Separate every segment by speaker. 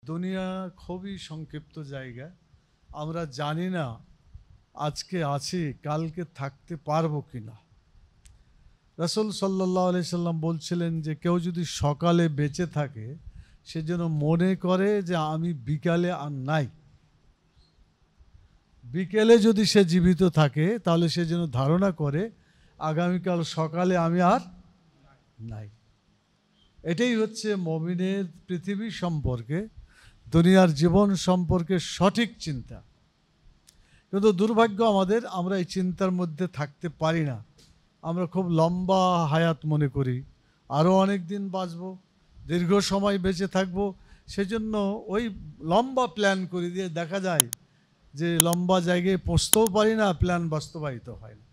Speaker 1: দুনিয়া খুবই সংক্ষিপ্ত জায়গা। আমরা জানি না আজকে আছি, কালকে থাকতে পারবো কিনা। রাসূল সাল্লাল্লাহু আলাইহি সাল্লাম বলছিলেন যে কেউ যদি সকালে বেঁচে থাকে সে যেন মনে করে যে আমি বিকালে আর নাই। বিকেলে যদি সে জীবিত থাকে তাহলে সে যেন ধারণা করে আগামীকাল সকালে আমি আর নাই। এটাই হচ্ছে মুমিনের পৃথিবী সম্পর্কে, দুনিয়ার জীবন সম্পর্কে সঠিক চিন্তা। কিন্তু দুর্ভাগ্য আমাদের, আমরা এই চিন্তার মধ্যে থাকতে পারি না। আমরা খুব লম্বা হায়াত মনে করি, আরও অনেক দিন বাঁচব, দীর্ঘ সময় বেঁচে থাকব, সেজন্য ওই লম্বা প্ল্যান করে দিয়ে দেখা যায় যে লম্বা জায়গায় পৌঁছতেও পারি না, প্ল্যান বাস্তবায়িত হয় না।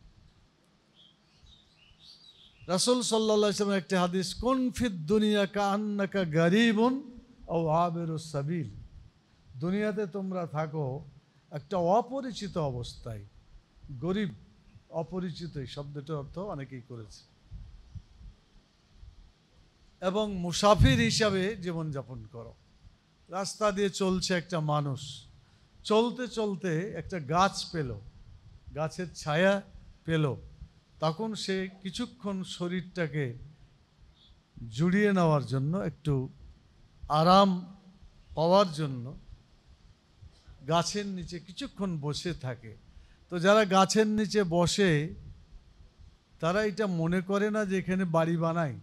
Speaker 1: রাসূল সাল্লাল্লাহু আলাইহি ওয়াসাল্লাম একটি হাদিস, কুন ফিদ দুনিয়া কাআন্নাকা গারিবুন আও আবিরুস সাবিল। দুনিয়াতে তোমরা থাকো একটা অপরিচিত অবস্থায়। গরিব, অপরিচিত, এই শব্দটার অর্থ অনেকেই করেছে, এবং মুসাফির হিসাবে জীবনযাপন করো। রাস্তা দিয়ে চলছে একটা মানুষ, চলতে চলতে একটা গাছ পেল, গাছের ছায়া পেল, তখন সে কিছুক্ষণ শরীরটাকে জুড়িয়ে নেওয়ার জন্য, একটু আরাম পাওয়ার জন্য গাছের নিচে কিছুক্ষণ বসে থাকে। তো যারা গাছের নিচে বসে তারা এটা মনে করে না যে এখানে বাড়ি বানায়,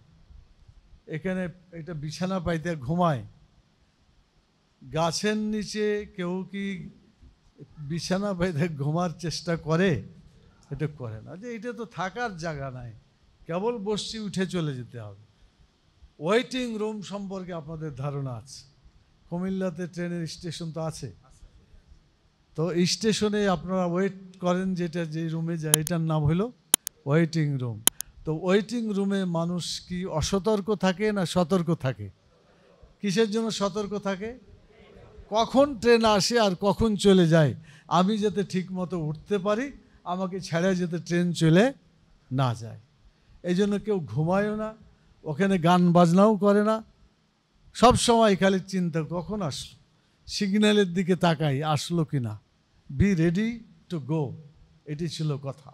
Speaker 1: এখানে এটা বিছানা পাইতে ঘুমায়। গাছের নিচে কেউ কি বিছানা পাইতে ঘুমার চেষ্টা করে? এটা করে না, যে এটা তো থাকার জায়গা নাই, কেবল বসছি, উঠে চলে যেতে হবে। ওয়েটিং রুম সম্পর্কে আপনাদের ধারণা আছে? কুমিল্লাতে ট্রেনের স্টেশন তো আছে, তো স্টেশনে আপনারা ওয়েট করেন, যেটা যে রুমে যায় এটার নাম হলো ওয়েটিং রুম। তো ওয়েটিং রুমে মানুষ কি অসতর্ক থাকে না সতর্ক থাকে? কিসের জন্য সতর্ক থাকে? কখন ট্রেন আসে আর কখন চলে যায়, আমি যাতে ঠিক মতো উঠতে পারি, আমাকে ছেড়ে যেতে ট্রেন চলে না যায়। এই জন্য কেউ ঘুমায়ও না, ওখানে গান বাজনাও করে না, সব সময় খালি চিন্তা কখন আসলো, সিগন্যালের দিকে তাকাই আসলো কি না, বি রেডি টু গো, এটি ছিল কথা।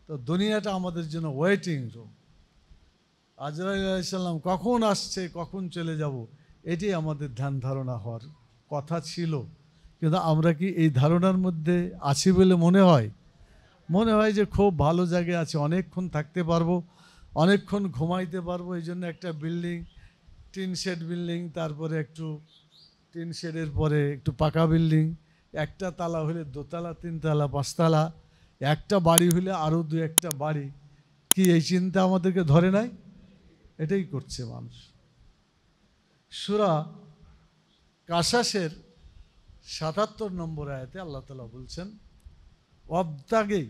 Speaker 1: তো দুনিয়াটা আমাদের জন্য ওয়েটিং রুম। আজরাইল আলাইহিস সালাম কখন আসছে, কখন চলে যাব, এটি আমাদের ধ্যান ধারণা হওয়ার কথা ছিল। কিন্তু আমরা কি এই ধারণার মধ্যে আছি বলে মনে হয়? মনে হয় যে খুব ভালো জায়গায় আছে, অনেকক্ষণ থাকতে পারবো, অনেকক্ষণ ঘুমাইতে পারবো। এই জন্য একটা বিল্ডিং, টিন শেড বিল্ডিং, তারপরে একটু টিন শেডের পরে একটু পাকা বিল্ডিং, একটা তালা হলে দোতলা, তিনতলা, পাঁচতলা, একটা বাড়ি হলে আরও দু একটা বাড়ি। কি এই চিন্তা আমাদেরকে ধরে নাই? এটাই করছে মানুষ। সূরা কাসাসের ৭৭ নম্বর আয়াতে আল্লাহ তাআলা বলছেন, ওয়াবতাগি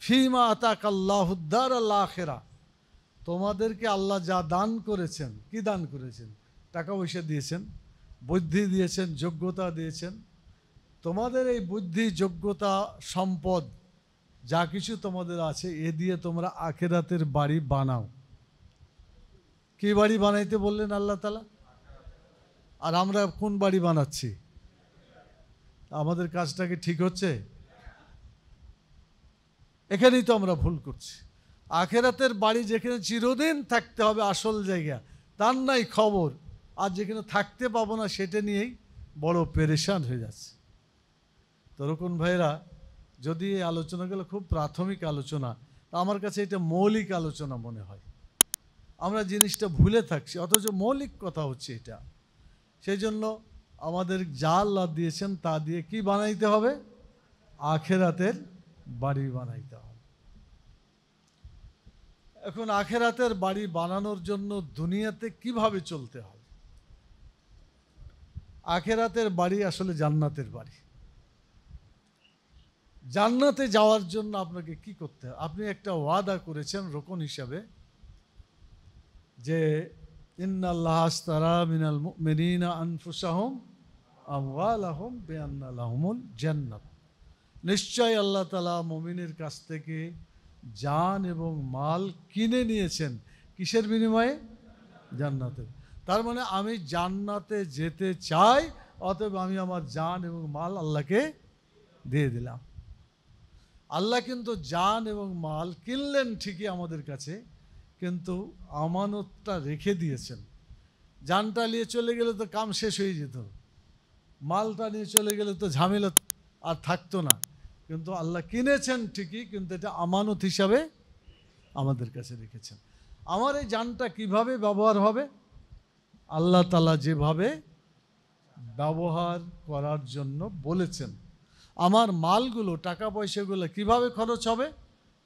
Speaker 1: ফিমা আতাকাল্লাহুদ দারাল আখিরা। তোমাদেরকে আল্লাহ যা দান করেছেন, কি দান করেছেন? টাকা পয়সা দিয়েছেন, বুদ্ধি দিয়েছেন, যোগ্যতা দিয়েছেন। তোমাদের এই বুদ্ধি, যোগ্যতা, সম্পদ যা কিছু তোমাদের আছে, এ দিয়ে তোমরা আখিরাতের বাড়ি বানাও। কি বাড়ি বানাইতে বললেন আল্লাহ তাআলা? আর আমরা কোন বাড়ি বানাচ্ছি? আমাদের কাজটা কি ঠিক হচ্ছে? এখানেই তো আমরা ভুল করছি। আখিরাতের বাড়ি যেখানে চিরদিন থাকতে হবে, আসল জায়গা, তার নাই খবর। আর যেখানে থাকতে পাবো না সেটা নিয়েই বড় পেরেশান হয়ে যাচ্ছে। তরুণ ভাইরা, যদি এই আলোচনাগুলো খুব প্রাথমিক আলোচনা, আমার কাছে এটা মৌলিক আলোচনা মনে হয়। আমরা জিনিসটা ভুলে থাকছি, অথচ মৌলিক কথা হচ্ছে এটা। সেই জন্য আমাদের যা আল্লাহ দিয়েছেন তা দিয়ে কি বানাইতে হবে? আখিরাতের বাড়ি বানাইতে হবে। এখন আখিরাতের বাড়ি বানানোর জন্য দুনিয়াতে কিভাবে চলতে হবে? আখিরাতের বাড়ি আসলে জান্নাতের বাড়ি। জান্নাতে যাওয়ার জন্য আপনাকে কি করতে হবে? আপনি একটা ওয়াদা করেছেন রোকন হিসাবে, যে ইন্নাল্লাহ আশতারা মিনাল মুমিনিনা আনফুসাহুম আমওয়ালাহুম বিআন্না লাহুমুল জান্নাত। নিশ্চয় আল্লাহ তাআলা মুমিনের কাছ থেকে জান এবং মাল কিনে নিয়েছেন, কিসের বিনিময়ে? জান্নাতের। তার মানে আমি জান্নাতে যেতে চাই, অতএব আমি আমার জান এবং মাল আল্লাহকে দিয়ে দিলাম। আল্লাহ কিন্তু জান এবং মাল কিনলেন ঠিকই আমাদের কাছে, কিন্তু আমানতটা রেখে দিয়েছেন। জানটা নিয়ে চলে গেলে তো কাম শেষ হয়ে যেত, মালটা নিয়ে চলে গেলে তো ঝামেলা আর থাকতো না। কিন্তু আল্লাহ কিনেছেন ঠিকই, কিন্তু এটা আমানত হিসাবে আমাদের কাছে রেখেছেন। আমার এই জানটা কিভাবে ব্যবহার হবে? আল্লাহ তাআলা যেভাবে ব্যবহার করার জন্য বলেছেন। আমার মালগুলো, টাকা পয়সাগুলো কিভাবে খরচ হবে?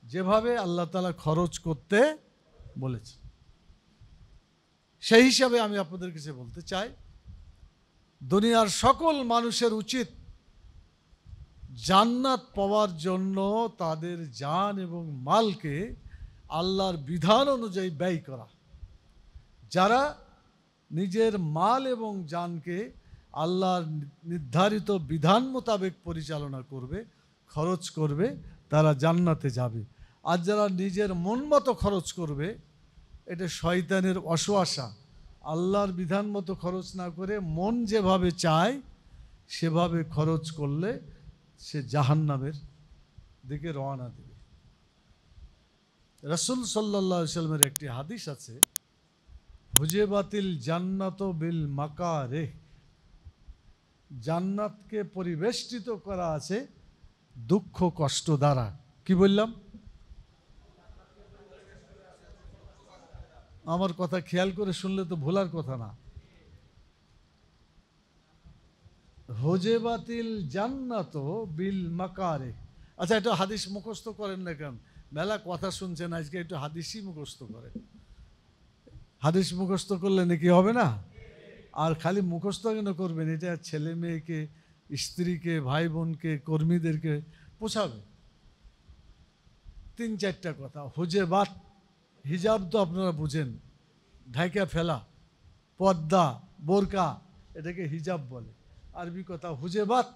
Speaker 1: যেভাবে আল্লাহ তাআলা খরচ করতে বলেছেন। সেই হিসাবে আমি আপনাদের কাছে বলতে চাই, দুনিয়ার সকল মানুষের উচিত জান্নাত পাওয়ার জন্য তাদের জান এবং মালকে আল্লাহর বিধান অনুযায়ী ব্যয় করা। যারা নিজের মাল এবং জানকে আল্লাহর নির্ধারিত বিধান মোতাবেক পরিচালনা করবে, খরচ করবে, তারা জান্নাতে যাবে। আর যারা নিজের মন মতো খরচ করবে, এটা শয়তানের অসোয়াশা। আল্লাহর বিধান মতো খরচ না করে মন যেভাবে চায় সেভাবে খরচ করলে সে জাহান্নামের দিকে রওনা দেবে। রাসূল সাল্লাল্লাহু আলাইহি ওয়াসাল্লামের একটি হাদিস আছে, হুজেবাতিল জান্নাত বিল মাকারিহ, জান্নাতকে পরিবেষ্টিত করা আছে দুঃখ কষ্ট দ্বারা। কি বললাম? আমার কথা খেয়াল করে শুনলে তো ভোলার কথা না। হুজেবাতিল জান্নাত বিল মাকারিহ। আচ্ছা, এটা হাদিস মুখস্থ করেন না কেন? মেলা কথা শুনছেন আজকে, একটু হাদিসই মুখস্থ করেন। হাদিস মুখস্থ করলে নাকি হবে না? আর খালি মুখস্থ কেন করবেন? এটা ছেলে মেয়েকে, স্ত্রীকে, ভাই বোনকে, কর্মীদেরকে পোষাবে। 3-4টা কথা। হুজেবাত, হিজাব তো আপনারা বুঝেন, ঢাকা ফেলা, পর্দা, বোরকা, এটাকে হিজাব বলে। আরবি কথা হুজেবাত,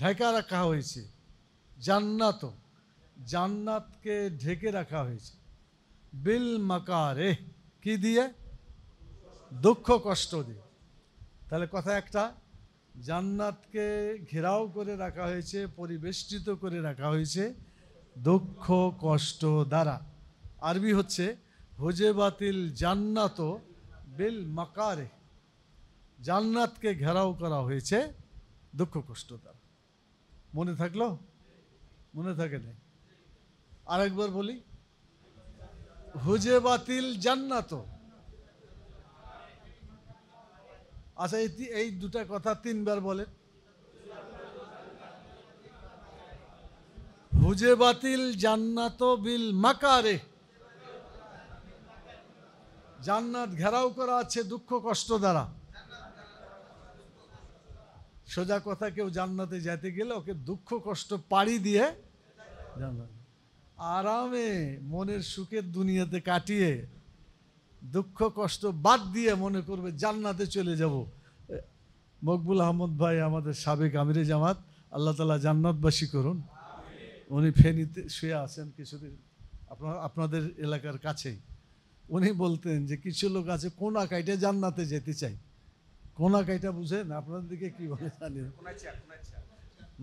Speaker 1: ঢাকা রাখা হয়েছে। জান্নাত, জান্নাতকে ঢেকে রাখা হয়েছে। বিল মাকারিহ, কি দিয়ে? দুঃখ কষ্ট দিয়ে। তাহলে কথা একটা, জান্নাতকে ঘেরাও করে রাখা হয়েছে, পরিবেষ্টিত করে রাখা হয়েছে দুঃখ কষ্ট দ্বারা। আরবি হচ্ছে হুজেবাতিল জান্নাত বিল মাকারিহ, জান্নাতকে ঘেরাও করা হয়েছে দুঃখ কষ্ট দ্বারা। মনে থাকলো? মনে থাকে না? আরেকবার বলি, হুজেবাতিল জান্নাত। আচ্ছা, এই দুটা কথা 3বার বলেন। হুজেবাতিল জান্নাত বিল মাকারিহ, জান্নাত ঘেরাও করা আছে দুঃখ কষ্ট দ্বারা। সোজা কথা, কেউ জান্নাতে যেতে গেলে ওকে দুঃখ কষ্ট পাড়ি দিয়ে জান্নাত, আরামে মনের সুখের দুনিয়াতে কাটিয়ে দুঃখ কষ্ট বাদ দিয়ে মনে করবে জান্নাতে চলে যাব। মকবুল আহমদ ভাই, আমাদের সাবেক আমিরে জামাত, আল্লাহ তাআলা জান্নাতবাসী করুন। উনি ফেনীতে শুয়ে আছেন কিছুদিন, আপনাদের এলাকার কাছেই। উনি বলতেন যে কিছু লোক আছে কোনা কাইটে জান্নাতে যেতে চাই। কোনা কাইটা বুঝেন? আপনাদের দিকে কি বলে জানি,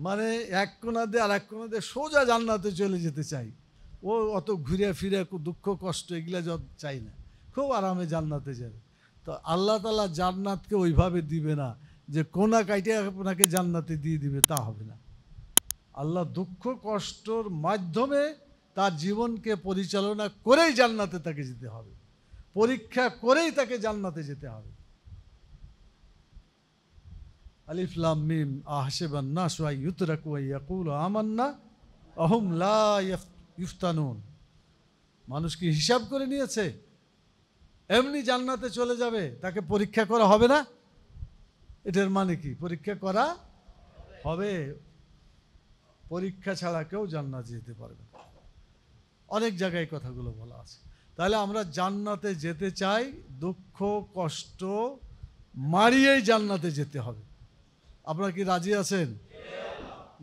Speaker 1: মানে এক কোনা দিয়ে আর এক কোনা দিয়ে সোজা জান্নাতে চলে যেতে চাই। ও অত ঘুরে ফিরে দুঃখ কষ্ট এগুলা চাই না, খুব আরামে জান্নাতে যাবে। তো আল্লাহ তাআলা জান্নাতকে ওইভাবে দিবে না যে কোনা কাইটে আপনাকে জান্নাতে দিয়ে দিবে, তা হবে না। আল্লাহ দুঃখ কষ্টর মাধ্যমে তার জীবনকে পরিচালনা করেই জান্নাতে তাকে যেতে হবে, পরীক্ষা করেই তাকে জান্নাতে যেতে হবে। আলিফ লাম মিম আহসিবান নাসু আন ইউতরাকু আন ইয়াকুলু আমান্না ওয়া হুম লা ইফতানুন। মানুষ কি হিসাব করে নিয়েছে এমনি জান্নাতে চলে যাবে? তাকে পরীক্ষা করা হবে না? এটার মানে কি? পরীক্ষা করা হবে। পরীক্ষা ছাড়া কেউ জান্নাতে যেতে পারবে না। অনেক জায়গায় কথাগুলো বলা আছে। তাহলে আমরা জান্নাতে যেতে চাই, দুঃখ কষ্ট মারিয়েই জান্নাতে যেতে হবে। আপনারা কি রাজি আছেন?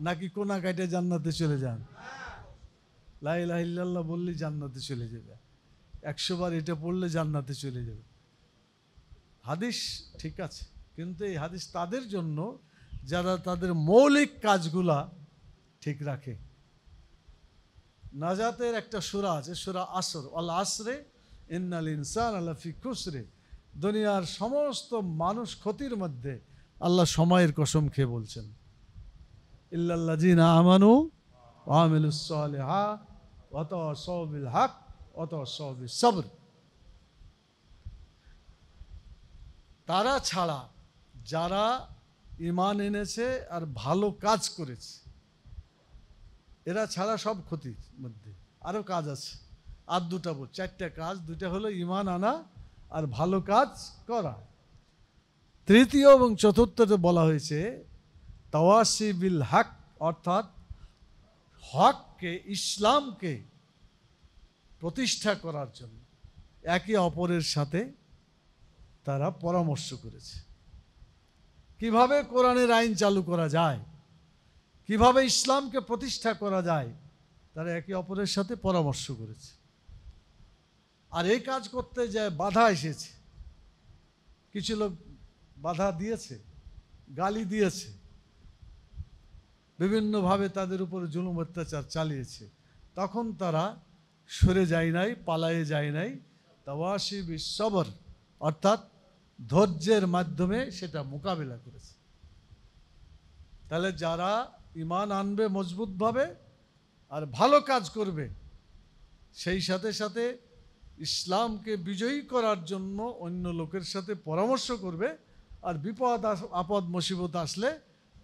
Speaker 1: নাকি কোনা কাইটে জান্নাতে চলে যান? লা ইলাহা ইল্লাল্লাহ বললে জান্নাতে চলে যাবে, 100 বার এটা পড়লে জান্নাতে চলে যাবে। হাদিস ঠিক আছে, কিন্তু এই হাদিস তাদের জন্য যারা তাদের মৌলিক কাজগুলা ঠিক রাখে। নাজাতের একটা সূরা আছে, সূরা আসর, আল আসরে ইন্নাল ইনসান লাফি খুসরে। দুনিয়ার সমস্ত মানুষ ক্ষতির মধ্যে, আল্লাহ সময়ের কসম খেয়ে বলছেন, ইল্লাল্লাযিনা আমানু ওয়া আমিলুস সালিহাত ওয়া তাওয়াসাউ বিল হক ওয়া তাওয়াসাউ বিস সবর। তারা ছাড়া যারা ঈমান এনেছে আর ভালো কাজ করেছে, এরা ছাড়া সব ক্ষতির মধ্যে। আরও কাজ আছে, আর দুটা বল, চারটা কাজ, দুটা হলো ঈমান আনা আর ভালো কাজ করা। তৃতীয় এবং চতুর্থতে বলা হয়েছে তাওয়াসি বিল হক, অর্থাৎ হককে, ইসলামকে প্রতিষ্ঠা করার জন্য একে অপরের সাথে তারা পরামর্শ করেছে। কিভাবে কোরআনের আইন চালু করা যায়, কিভাবে ইসলামকে প্রতিষ্ঠা করা যায়, তারা একে অপরের সাথে পরামর্শ করেছে। আর এই কাজ করতে যায় বাধা এসেছে, কিছু লোক বাধা দিয়েছে, গালি দিয়েছে, বিভিন্নভাবে তাদের উপর জুলুম অত্যাচার চালিয়েছে, তখন তারা সরে যায় নাই, পালায়ে যায় নাই, তাওয়াসি বিস সবর, অর্থাৎ ধৈর্যের মাধ্যমে সেটা মোকাবিলা করেছে। তাহলে যারা ঈমান আনবে মজবুতভাবে আর ভালো কাজ করবে, সেই সাথে সাথে ইসলামকে বিজয়ী করার জন্য অন্য লোকের সাথে পরামর্শ করবে, আর বিপদ আপদ মুসিবত আসলে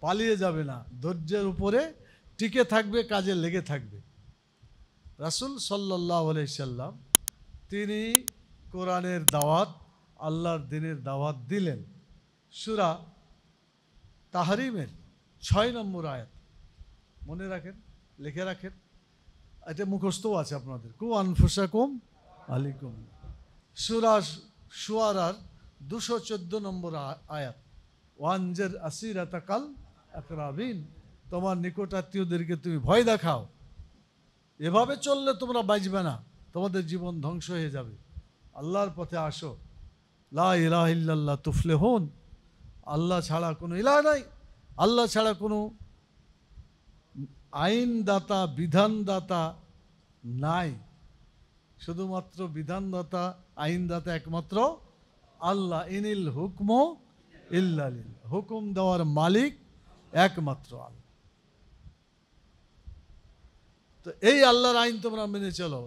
Speaker 1: পালিয়ে যাবে না, ধৈর্যের উপরে টিকে থাকবে, কাজে লেগে থাকবে। রাসূল সাল্লাল্লাহু আলাইহি সাল্লাম তিনি কোরআনের দাওয়াত, আল্লাহর দ্বীনের দাওয়াত দিলেন। সূরা তাহরিমের 6 নম্বর আয়াত, মনে রাখেন, লিখে রাখেন, এটা মুখস্থও আছে আপনাদের। কু আনফুসাকুম আলাইকুম। সূরা শুআরার 214 নম্বর আয়াত, ওয়ানজির আসিরাতাকাল আকরাবিন, তোমার নিকটাত্মীয়দেরকে তুমি ভয় দেখাও, এভাবে চললে তোমরা বাঁচবে না, তোমাদের জীবন ধ্বংস হয়ে যাবে, আল্লাহর পথে আসো, লা ইলাহা ইল্লাল্লাহ তুফলিহুন, আল্লাহ ছাড়া কোনো ইলাহ নাই, আল্লাহ ছাড়া কোনো আইনদাতা, বিধানদাতা নাই, শুধুমাত্র বিধানদাতা, আইনদাতা একমাত্র আল্লাহ। ইনিল হুকমু ইল্লা লিল্লাহ, হুকুম দেওয়ার মালিক একমাত্র আল্লাহ। তো এই আল্লাহর আইন তোমরা মেনে চলো,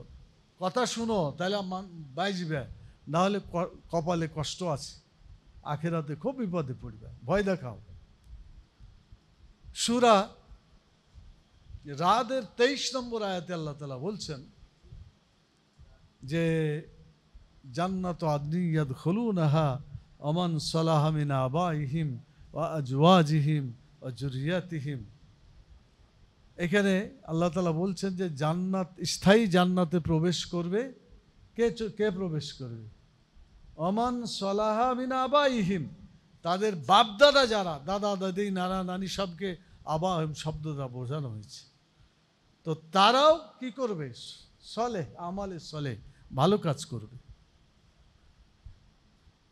Speaker 1: কথা শুনো, তাহলে বাঁচবে, নাহলে কপালে কষ্ট আছে, আখিরাতে খুব বিপদে পড়বে, ভয় দেখাও। সূরা রাদের 23 নম্বর আয়াতে আল্লাহ তাআলা বলছেন যে জান্নাতু আদনি ইয়াদখুলুনাহা আমান সালাহা মিন আবাইহিম ওয়া আজওয়াজিহিম ওয়া যুররিয়াতিহিম। এখানে আল্লাহ তাআলা বলছেন যে জান্নাত, স্থায়ী জান্নাতে প্রবেশ করবে কে প্রবেশ করবে? আমান সালাহা মিন আবাইহিম, তাদের বাপদাদা যারা, দাদা দাদি, নানা নানি, সবকে আবাহিম শব্দ দ্বারা বোঝানো হয়েছে। তো তারাও কি করবে? সলেহ আমালে সলেহ, ভালো কাজ করবে।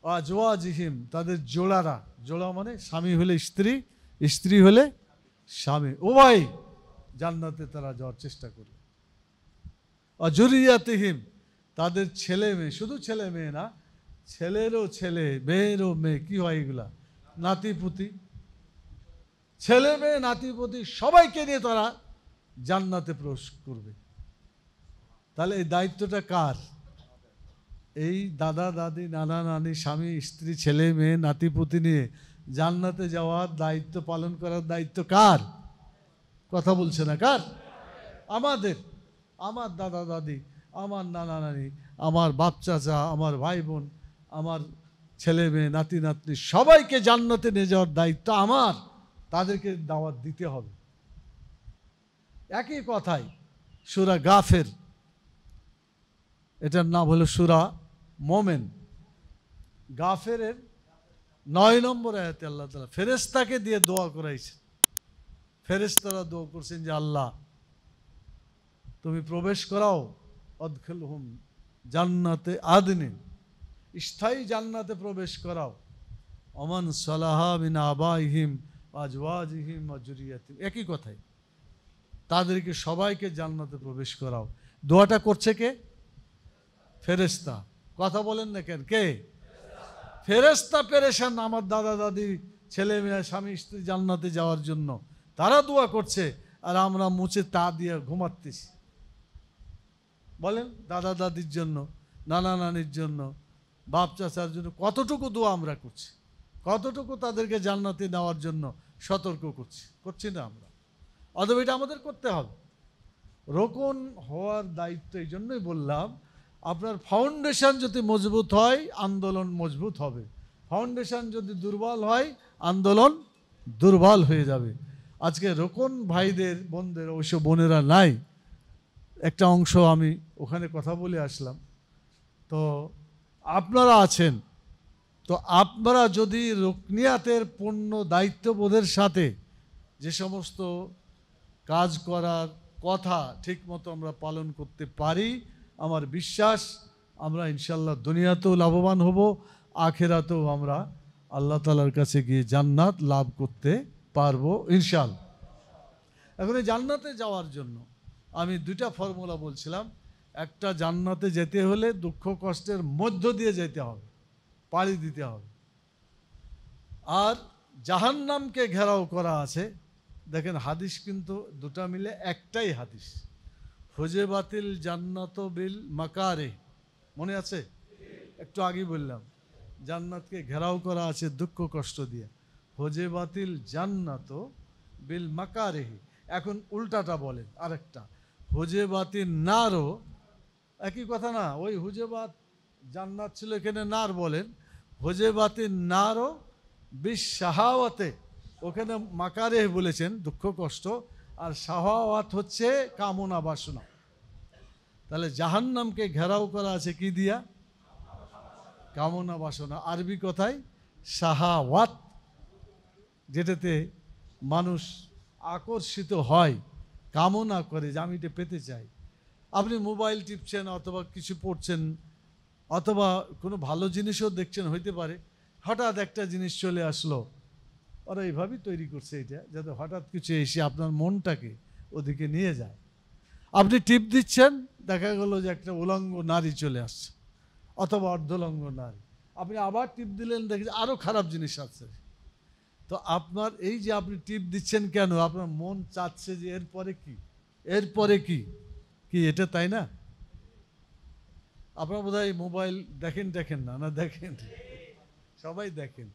Speaker 1: আজওয়াজিহিম, তাদের জোড়ারা, জোড়া মানে স্বামী হলে স্ত্রী, স্ত্রী হলে স্বামী, উভয় জান্নাতে তারা যাওয়ার চেষ্টা করবে। যুররিয়াতিহিম, তাদের ছেলে মেয়ে, শুধু ছেলে মেয়ে না, ছেলেরও ছেলে, মেয়েরও মেয়ে, কি হয় এগুলা? নাতিপুতি, ছেলে মেয়ে নাতিপুতি সবাইকে নিয়ে তারা জান্নাতে প্রবেশ করবে। তাহলে এই দায়িত্বটা কার? এই দাদা দাদি, নানা নানি, স্বামী স্ত্রী, ছেলে মেয়ে নাতিপুতি নিয়ে জান্নাতে যাওয়ার দায়িত্ব, পালন করার দায়িত্ব কার? কথা বলছে না কার? আমাদের। আমার দাদা দাদি, আমার নানা নানি, আমার বাপ চাচা, আমার ভাই বোন, আমার ছেলে মেয়ে, নাতি নাতনি, সবাইকে জান্নাতে নিয়ে যাওয়ার দায়িত্ব আমার, তাদেরকে দাওয়াত দিতে হবে। একই কথাই সূরা গাফের, এটার নাম হলো সূরা মোমেন। গাফেরের 9 নম্বর আয়াতে আল্লাহ তাআলা ফেরেশতাকে দিয়ে দোয়া করাইছেন। ফেরেশতারা দোয়া করছেন যে আল্লাহ তুমি প্রবেশ করাও, আদখিলহুম জান্নাতে আদনিন, স্থায়ী জান্নাতে প্রবেশ করাও। ওমান সালাহা মিন আবাইহিম আজওয়াজিহিম ওয়া যুররিয়াতিহিম, একই কথাই, তাদেরকে সবাইকে জান্নাতে প্রবেশ করাও। দোয়াটা করছে কে? ফেরেশতা। কথা বলেন না কেন? কে? ফেরেশতা পেরেশান আমার দাদা দাদি ছেলে মেয়ে স্বামী স্ত্রী জান্নাতে যাওয়ার জন্য, তারা দোয়া করছে আর আমরা মুছে তা দিয়ে ঘুমাতেছি। বলেন, দাদা দাদির জন্য, নানা নানির জন্য, বাপ চাচার জন্য কতটুকু দোয়া আমরা করছি, কতটুকু তাদেরকে জান্নাতে নেওয়ার জন্য সতর্ক করছি না আমরা? অতএব এটা আমাদের করতে হবে। রোকন হওয়ার দায়িত্ব এই জন্যই বললাম, আপনার ফাউন্ডেশন যদি মজবুত হয় আন্দোলন মজবুত হবে, ফাউন্ডেশন যদি দুর্বল হয় আন্দোলন দুর্বল হয়ে যাবে। আজকে রোকন ভাইদের বোনদের অবশ্য বোনেরা নাই, একটা অংশ আমি ওখানে কথা বলে আসলাম। তো আপনারা আছেন, তো আপনারা যদি রুকনিয়াতের পূর্ণ দায়িত্ববোধের সাথে যে সমস্ত কাজ করার কথা ঠিকমতো আমরা পালন করতে পারি, আমার বিশ্বাস আমরা ইনশাল্লাহ দুনিয়াতেও লাভবান হব, আখেরাতেও আমরা আল্লাহ তাআলার কাছে গিয়ে জান্নাত লাভ করতে পারবো ইনশাল্লাহ। এখন এই জান্নাতে যাওয়ার জন্য আমি দুইটা ফর্মুলা বলছিলাম। একটা, জান্নাতে যেতে হলে দুঃখ কষ্টের মধ্য দিয়ে যেতে হবে, পাড়ি দিতে হবে। আর জাহান্নামকে ঘেরাও করা আছে। দেখেন হাদিস কিন্তু দুটা মিলে একটাই হাদিস, হুজবাতিল জান্নাত বিল মাকারে, মনে আছে? একটু আগে বললাম জান্নাতকে ঘেরাও করা আছে দুঃখ কষ্ট দিয়ে, হুজবাতিল জান্নাত বিল মাকারেহি। এখন উল্টাটা বলেন আরেকটা, হুজবাতিন নারও, একই কথা না? ওই হুজবাত জান্নাত ছিল, এখানে নার বলেন, হুজবাতিন নারও বিশ শাহাওয়াতে, ওখানে মাকারে বলেছেন দুঃখ কষ্ট, আর শাহাওয়াত হচ্ছে কামনা বাসনা। তাহলে জাহান্নামকে ঘেরাও করা আছে কি দিয়া? কামনা বাসনা। আরবি কথায় শাহাওয়াত, যেটাতে মানুষ আকর্ষিত হয়, কামনা করে যে আমি এটা পেতে চাই। আপনি মোবাইল টিপছেন অথবা কিছু পড়ছেন অথবা কোনো ভালো জিনিসও দেখছেন, হইতে পারে হঠাৎ একটা জিনিস চলে আসলো, ওরা এইভাবেই তৈরি করছে এটা, যাতে হঠাৎ কিছু এসে আপনার মনটাকে ওদিকে নিয়ে যায়। আপনি টিপ দিচ্ছেন, দেখা গেল যে একটা উলঙ্গ নারী চলে আসছে অথবা অর্ধলঙ্গ নারী, আপনি আবার টিপ দিলেন, দেখেছেন আরও খারাপ জিনিস আছে। তো আপনার এই যে আপনি টিপ দিচ্ছেন কেন? আপনার মন চাচ্ছে যে এরপরে কি, এরপরে কি কি এটা, তাই না? আপনার বোধহয় মোবাইল দেখেন না? না দেখেন, সবাই দেখেন।